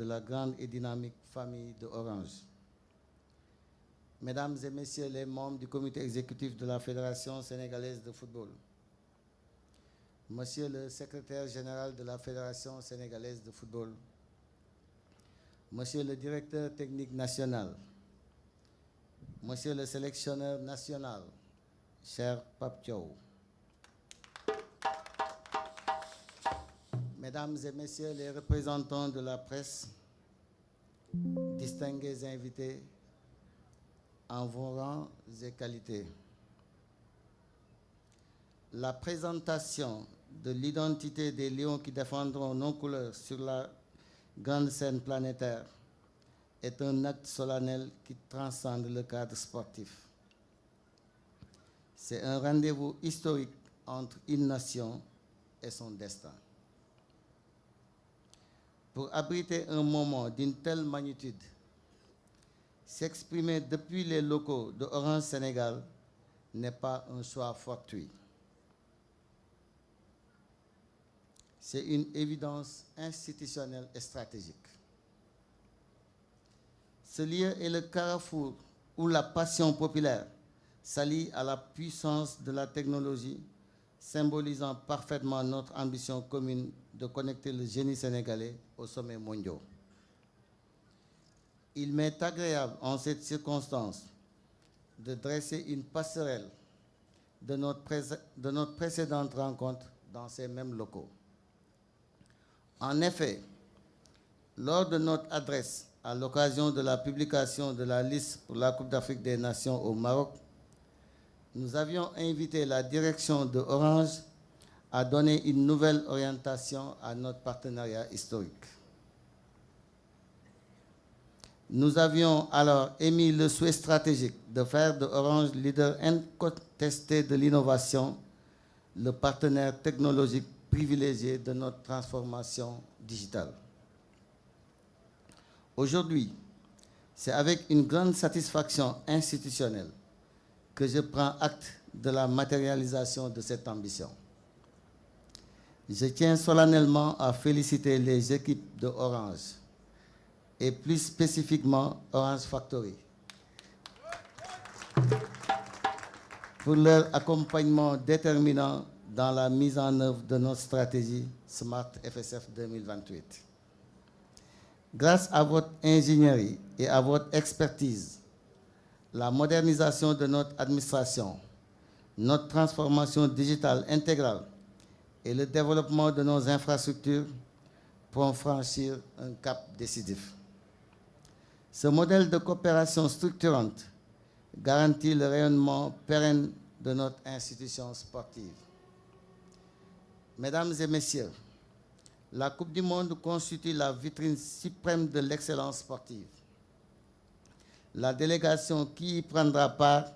de la grande et dynamique famille de Orange. Mesdames et Messieurs les membres du comité exécutif de la Fédération sénégalaise de football, Monsieur le secrétaire général de la Fédération sénégalaise de football, Monsieur le directeur technique national, Monsieur le sélectionneur national, cher Pape Thiaw, Mesdames et Messieurs les représentants de la presse, distingués invités en vos rangs et qualités, la présentation de l'identité des lions qui défendront nos couleurs sur la grande scène planétaire est un acte solennel qui transcende le cadre sportif. C'est un rendez-vous historique entre une nation et son destin. Pour abriter un moment d'une telle magnitude, s'exprimer depuis les locaux de Orange Sénégal n'est pas un choix fortuit. C'est une évidence institutionnelle et stratégique. Ce lieu est le carrefour où la passion populaire s'allie à la puissance de la technologie, symbolisant parfaitement notre ambition commune de connecter le génie sénégalais aux sommets mondiaux. Il m'est agréable en cette circonstance de dresser une passerelle de notre précédente rencontre dans ces mêmes locaux. En effet, lors de notre adresse à l'occasion de la publication de la liste pour la Coupe d'Afrique des Nations au Maroc, nous avions invité la direction de Orange à donner une nouvelle orientation à notre partenariat historique. Nous avions alors émis le souhait stratégique de faire de Orange, leader incontesté de l'innovation, le partenaire technologique privilégié de notre transformation digitale. Aujourd'hui, c'est avec une grande satisfaction institutionnelle que je prends acte de la matérialisation de cette ambition. Je tiens solennellement à féliciter les équipes de Orange et plus spécifiquement Orange Factory pour leur accompagnement déterminant dans la mise en œuvre de notre stratégie Smart FSF 2028. Grâce à votre ingénierie et à votre expertise, la modernisation de notre administration, notre transformation digitale intégrale et le développement de nos infrastructures pourront franchir un cap décisif. Ce modèle de coopération structurante garantit le rayonnement pérenne de notre institution sportive. Mesdames et Messieurs, la Coupe du Monde constitue la vitrine suprême de l'excellence sportive. La délégation qui y prendra part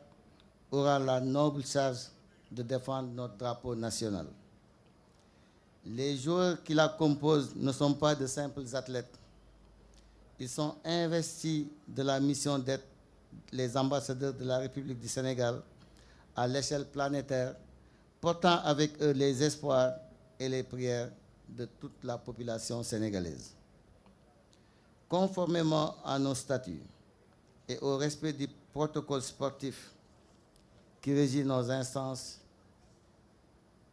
aura la noble charge de défendre notre drapeau national. Les joueurs qui la composent ne sont pas de simples athlètes. Ils sont investis de la mission d'être les ambassadeurs de la République du Sénégal à l'échelle planétaire, portant avec eux les espoirs et les prières de toute la population sénégalaise. Conformément à nos statuts et au respect du protocole sportif qui régit nos instances,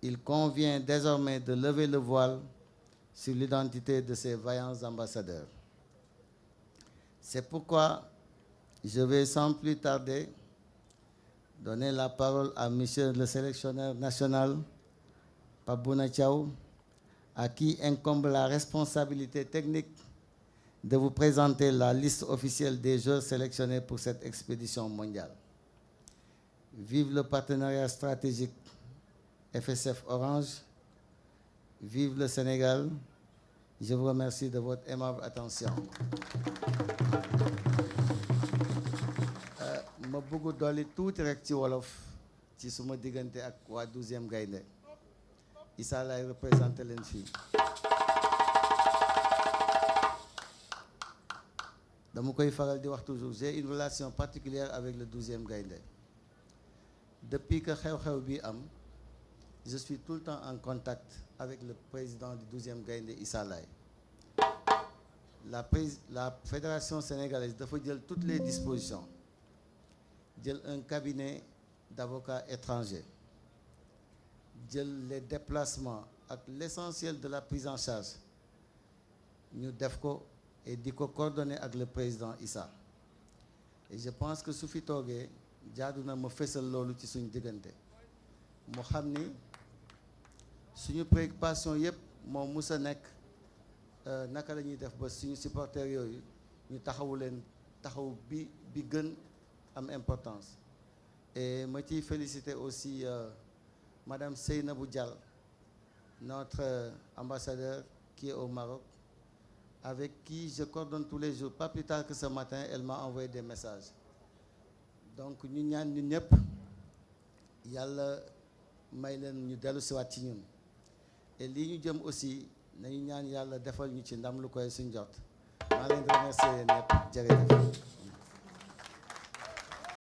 il convient désormais de lever le voile sur l'identité de ces vaillants ambassadeurs. C'est pourquoi je vais sans plus tarder donner la parole à Monsieur le sélectionneur national, Pape Bouna Thiaw, à qui incombe la responsabilité technique de vous présenter la liste officielle des joueurs sélectionnés pour cette expédition mondiale. Vive le partenariat stratégique FSF Orange, vive le Sénégal. Je vous remercie de votre aimable attention. ma bëgg dolli tuuti rek ci wolof ci suma diggante ak waa 12e gaynde Issa lay représenté leen fii. dama koy faral di wax toujours, j'ai une relation particulière avec le 12e gaynde. Depuis que xew-xew bi am, je suis tout le temps en contact avec le président du 12e gaynde Issa Laye. la fédération sénégalaise dafa jël toutes les dispositions jël un cabinet d'avocats étrangers jël les déplacements ak l'essentiel de la prise en charge ñu def ko et di ko coordonner ak le président Issa et je pense que su fi toogee jaadu na ma fésal loolu ci suñu diggante mu xam ni suñu préoccupation yëpp moom mus a nekk naka la ñuy def ba suñu supporters yooyu ñu taxawu leen taxaw bi gën am importance et ma ciy féliciter aussi Madame Seynabou Dial, notre ambassadeur qui est au Maroc, avec qui je coordonne tous les jours. Pas plus tard que ce matin, elle m'a envoyé des messages. Donc ñu ñaan ñun ñëpp yàlla may leen ñu dellu siwaat ci ñun et lii ñu jëm aussi nañu ñaan yàlla defal ñu ci ndam lu koy suñ jot maa leen di remercier yéen ñëpp jërëjëf